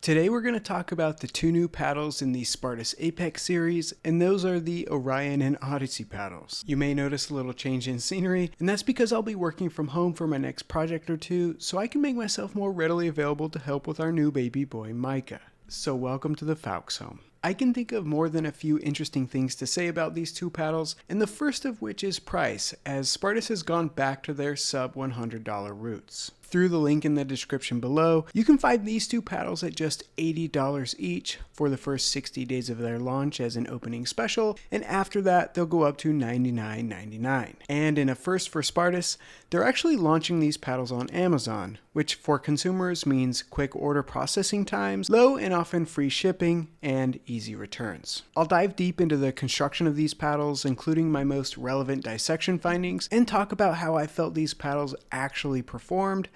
Today we're going to talk about the two new paddles in the Spartus Apex series, and those are the Orion and Odyssey paddles. You may notice a little change in scenery, and that's because I'll be working from home for my next project or two, so I can make myself more readily available to help with our new baby boy Micah. So welcome to the Faux home. I can think of more than a few interesting things to say about these two paddles, and the first of which is price, as Spartus has gone back to their sub $100 roots. Through the link in the description below, you can find these two paddles at just $80 each for the first 60 days of their launch as an opening special, and after that they'll go up to $99.99. And in a first for Spartus, they're actually launching these paddles on Amazon, which for consumers means quick order processing times, low and often free shipping, and easy returns. I'll dive deep into the construction of these paddles, including my most relevant dissection findings, and talk about how I felt these paddles actually performed.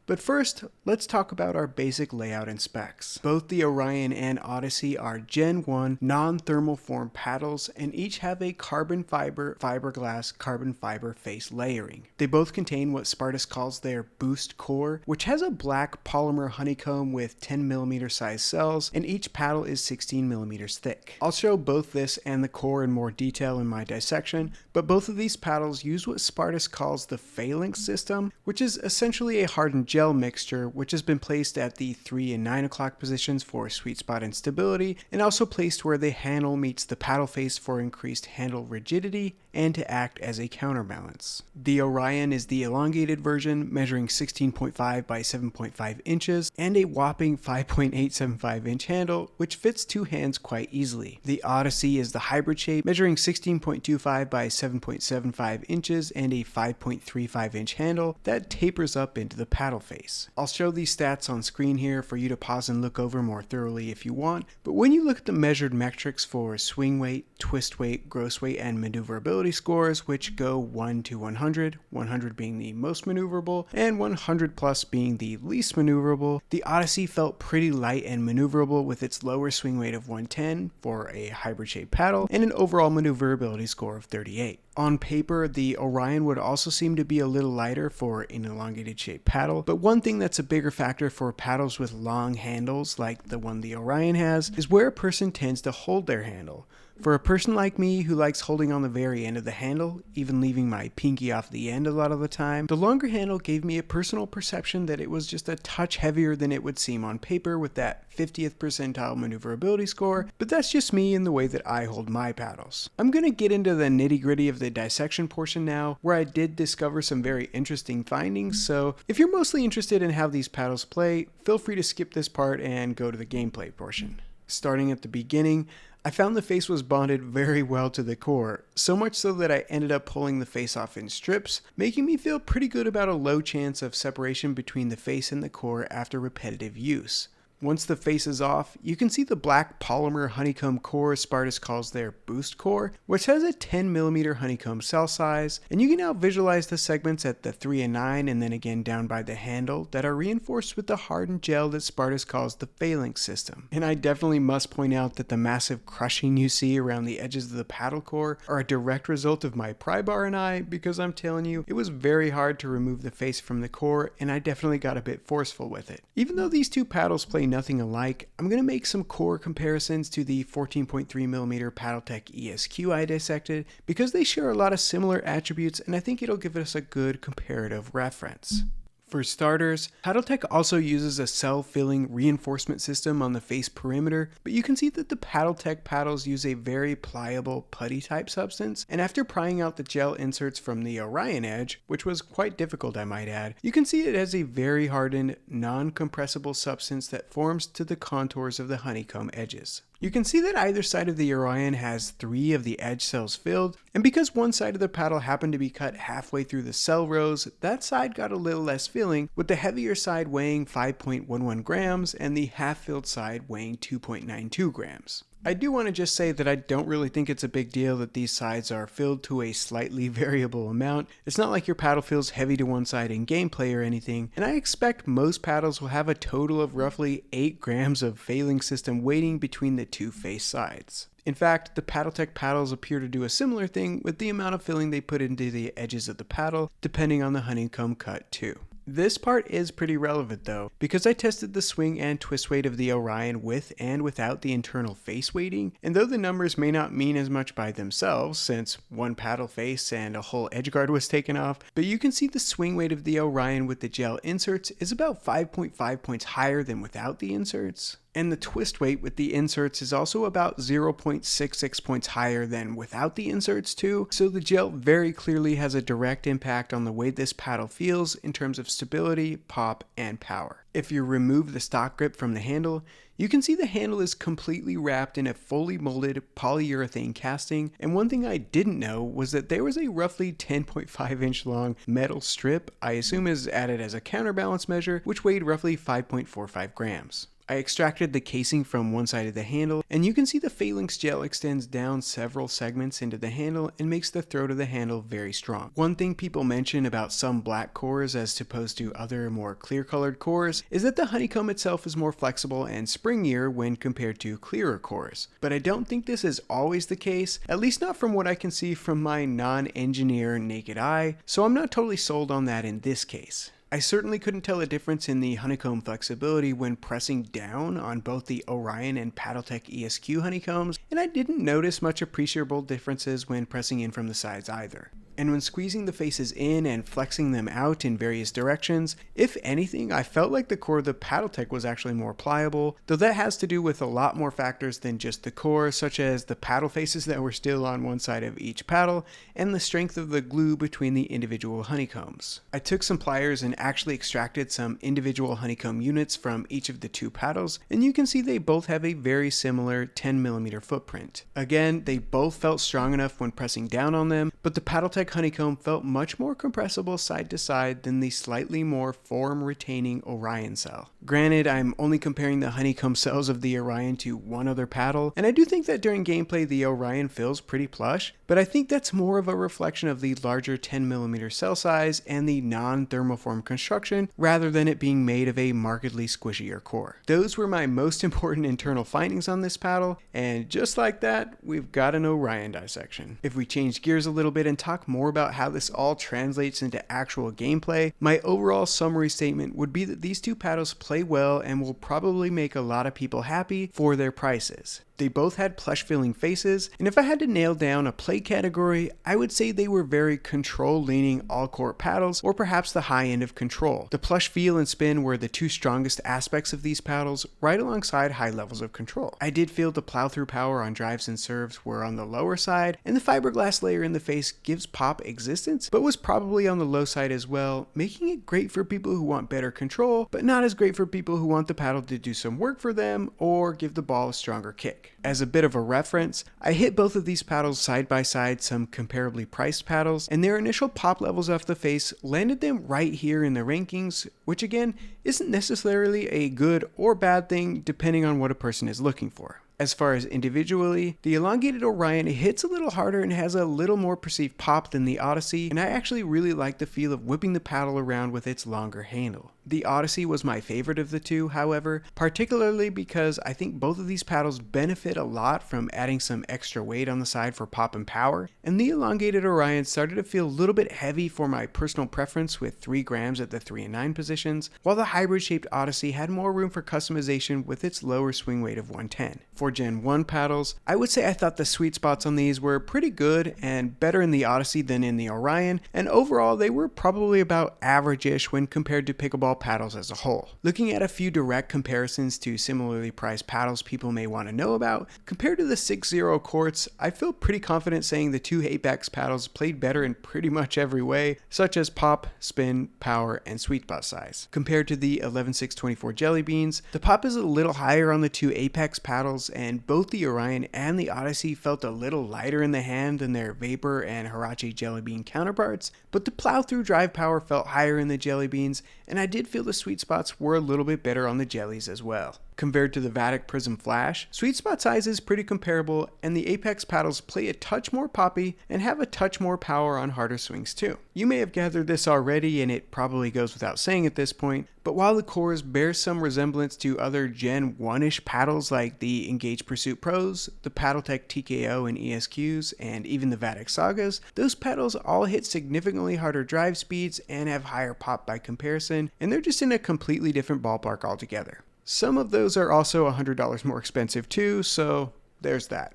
But first, let's talk about our basic layout and specs. Both the Orion and Odyssey are Gen 1 non-thermal form paddles, and each have a carbon fiber, fiberglass, carbon fiber face layering. They both contain what Spartus calls their boost core, which has a black polymer honeycomb with 10mm size cells, and each paddle is 16mm thick. I'll show both this and the core in more detail in my dissection, but both of these paddles use what Spartus calls the phalanx system, which is essentially a hardened gel mixture, which has been placed at the 3 and 9 o'clock positions for sweet spot and stability, and also placed where the handle meets the paddle face for increased handle rigidity and to act as a counterbalance. The Orion is the elongated version, measuring 16.5 by 7.5 inches and a whopping 5.875 inch handle, which fits two hands quite easily. The Odyssey is the hybrid shape, measuring 16.25 by 7.75 inches and a 5.35 inch handle that tapers up into the paddle face. I'll show these stats on screen here for you to pause and look over more thoroughly if you want, but when you look at the measured metrics for swing weight, twist weight, gross weight, and maneuverability scores, which go 1 to 100, 100 being the most maneuverable, and 100 plus being the least maneuverable, the Odyssey felt pretty light and maneuverable with its lower swing weight of 110 for a hybrid shaped paddle and an overall maneuverability score of 38. On paper, the Orion would also seem to be a little lighter for an elongated shaped paddle, but one thing that's a bigger factor for paddles with long handles like the one the Orion has is where a person tends to hold their handle. For a person like me who likes holding on the very end of the handle, even leaving my pinky off the end a lot of the time, the longer handle gave me a personal perception that it was just a touch heavier than it would seem on paper with that 50th percentile maneuverability score, but that's just me in the way that I hold my paddles. I'm going to get into the nitty-gritty of the dissection portion now, where I did discover some very interesting findings, so if you're mostly interested in how these paddles play, feel free to skip this part and go to the gameplay portion. Starting at the beginning, I found the face was bonded very well to the core, so much so that I ended up pulling the face off in strips, making me feel pretty good about a low chance of separation between the face and the core after repetitive use. Once the face is off, you can see the black polymer honeycomb core Spartus calls their boost core, which has a 10mm honeycomb cell size, and you can now visualize the segments at the 3 and 9 and then again down by the handle that are reinforced with the hardened gel that Spartus calls the phalanx system. And I definitely must point out that the massive crushing you see around the edges of the paddle core are a direct result of my pry bar and I, because I'm telling you, it was very hard to remove the face from the core, and I definitely got a bit forceful with it. Even though these two paddles play nothing alike, I'm going to make some core comparisons to the 14.3mm Paddletech ESQ I dissected, because they share a lot of similar attributes, and I think it'll give us a good comparative reference. For starters, Paddletech also uses a cell-filling reinforcement system on the face perimeter, but you can see that the Paddletech paddles use a very pliable putty-type substance, and after prying out the gel inserts from the Orion edge, which was quite difficult I might add, you can see it has a very hardened, non-compressible substance that forms to the contours of the honeycomb edges. You can see that either side of the Orion has 3 of the edge cells filled, and because one side of the paddle happened to be cut halfway through the cell rows, that side got a little less filling, with the heavier side weighing 5.11 grams and the half-filled side weighing 2.92 grams. I do want to just say that I don't really think it's a big deal that these sides are filled to a slightly variable amount. It's not like your paddle feels heavy to one side in gameplay or anything, and I expect most paddles will have a total of roughly 8 grams of phalanx system weighting between the two face sides. In fact, the Paddletech paddles appear to do a similar thing with the amount of filling they put into the edges of the paddle, depending on the honeycomb cut too. This part is pretty relevant though, because I tested the swing and twist weight of the Orion with and without the internal face weighting, and though the numbers may not mean as much by themselves, since one paddle face and a whole edgeguard was taken off, but you can see the swing weight of the Orion with the gel inserts is about 5.5 points higher than without the inserts. And the twist weight with the inserts is also about 0.66 points higher than without the inserts too, so the gel very clearly has a direct impact on the way this paddle feels in terms of stability, pop, and power. If you remove the stock grip from the handle, you can see the handle is completely wrapped in a fully molded polyurethane casting, and one thing I didn't know was that there was a roughly 10.5 inch long metal strip I assume is added as a counterbalance measure, which weighed roughly 5.45 grams. I extracted the casing from one side of the handle, and you can see the Phalanx gel extends down several segments into the handle and makes the throat of the handle very strong. One thing people mention about some black cores as opposed to other more clear colored cores is that the honeycomb itself is more flexible and springier when compared to clearer cores. But I don't think this is always the case, at least not from what I can see from my non-engineer naked eye, so I'm not totally sold on that in this case. I certainly couldn't tell a difference in the honeycomb flexibility when pressing down on both the Orion and Paddletech ESQ honeycombs, and I didn't notice much appreciable differences when pressing in from the sides either. And when squeezing the faces in and flexing them out in various directions, if anything, I felt like the core of the Paddletech was actually more pliable, though that has to do with a lot more factors than just the core, such as the paddle faces that were still on one side of each paddle, and the strength of the glue between the individual honeycombs. I took some pliers and actually extracted some individual honeycomb units from each of the two paddles, and you can see they both have a very similar 10mm footprint. Again, they both felt strong enough when pressing down on them, but the Paddletech honeycomb felt much more compressible side to side than the slightly more form-retaining Orion cell. Granted, I'm only comparing the honeycomb cells of the Orion to one other paddle, and I do think that during gameplay the Orion feels pretty plush, but I think that's more of a reflection of the larger 10mm cell size and the non-thermoform construction rather than it being made of a markedly squishier core. Those were my most important internal findings on this paddle, and just like that, we've got an Orion dissection. If we change gears a little bit and talk more about how this all translates into actual gameplay, my overall summary statement would be that these two paddles play well and will probably make a lot of people happy for their prices. They both had plush feeling faces, and if I had to nail down a play category, I would say they were very control leaning all-court paddles, or perhaps the high end of control. The plush feel and spin were the two strongest aspects of these paddles, right alongside high levels of control. I did feel the plow through power on drives and serves were on the lower side, and the fiberglass layer in the face gives pop existence, but was probably on the low side as well, making it great for people who want better control, but not as great for people who want the paddle to do some work for them, or give the ball a stronger kick. As a bit of a reference, I hit both of these paddles side by side some comparably priced paddles, and their initial pop levels off the face landed them right here in the rankings, which again isn't necessarily a good or bad thing depending on what a person is looking for. As far as individually, the elongated Orion hits a little harder and has a little more perceived pop than the Odyssey, and I actually really like the feel of whipping the paddle around with its longer handle. The Odyssey was my favorite of the two, however, particularly because I think both of these paddles benefit a lot from adding some extra weight on the side for pop and power, and the elongated Orion started to feel a little bit heavy for my personal preference with 3 grams at the 3 and 9 positions, while the hybrid-shaped Odyssey had more room for customization with its lower swing weight of 110. For Gen 1 paddles, I would say I thought the sweet spots on these were pretty good and better in the Odyssey than in the Orion, and overall they were probably about average-ish when compared to pickleball paddles as a whole. Looking at a few direct comparisons to similarly priced paddles people may want to know about, compared to the 6.0 Quartz, I feel pretty confident saying the two Apex paddles played better in pretty much every way, such as pop, spin, power, and sweet spot size. Compared to the 11.624 Jelly Beans, the pop is a little higher on the two Apex paddles, and both the Orion and the Odyssey felt a little lighter in the hand than their Vapor and Hirachi Jelly Bean counterparts, but the plow through drive power felt higher in the Jelly Beans, and I did feel the sweet spots were a little bit better on the jellies as well. compared to the Vatic Prism Flash. Sweet spot size is pretty comparable, and the Apex paddles play a touch more poppy and have a touch more power on harder swings too. You may have gathered this already, and it probably goes without saying at this point, but while the cores bear some resemblance to other Gen 1-ish paddles like the Engage Pursuit Pros, the Paddletech TKO and ESQs, and even the Vatic Sagas, those paddles all hit significantly harder drive speeds and have higher pop by comparison, and they're just in a completely different ballpark altogether. Some of those are also $100 more expensive too, so there's that.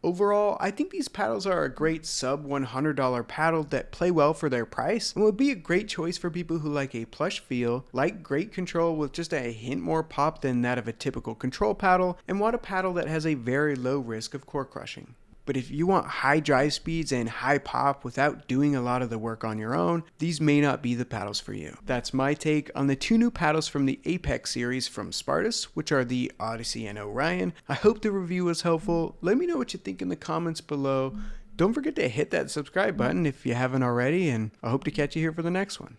Overall, I think these paddles are a great sub $100 paddle that play well for their price and would be a great choice for people who like a plush feel, like great control with just a hint more pop than that of a typical control paddle, and want a paddle that has a very low risk of core crushing. But if you want high drive speeds and high pop without doing a lot of the work on your own, these may not be the paddles for you. That's my take on the two new paddles from the Apex series from Spartus, which are the Odyssey and Orion. I hope the review was helpful. Let me know what you think in the comments below. Don't forget to hit that subscribe button if you haven't already, and I hope to catch you here for the next one.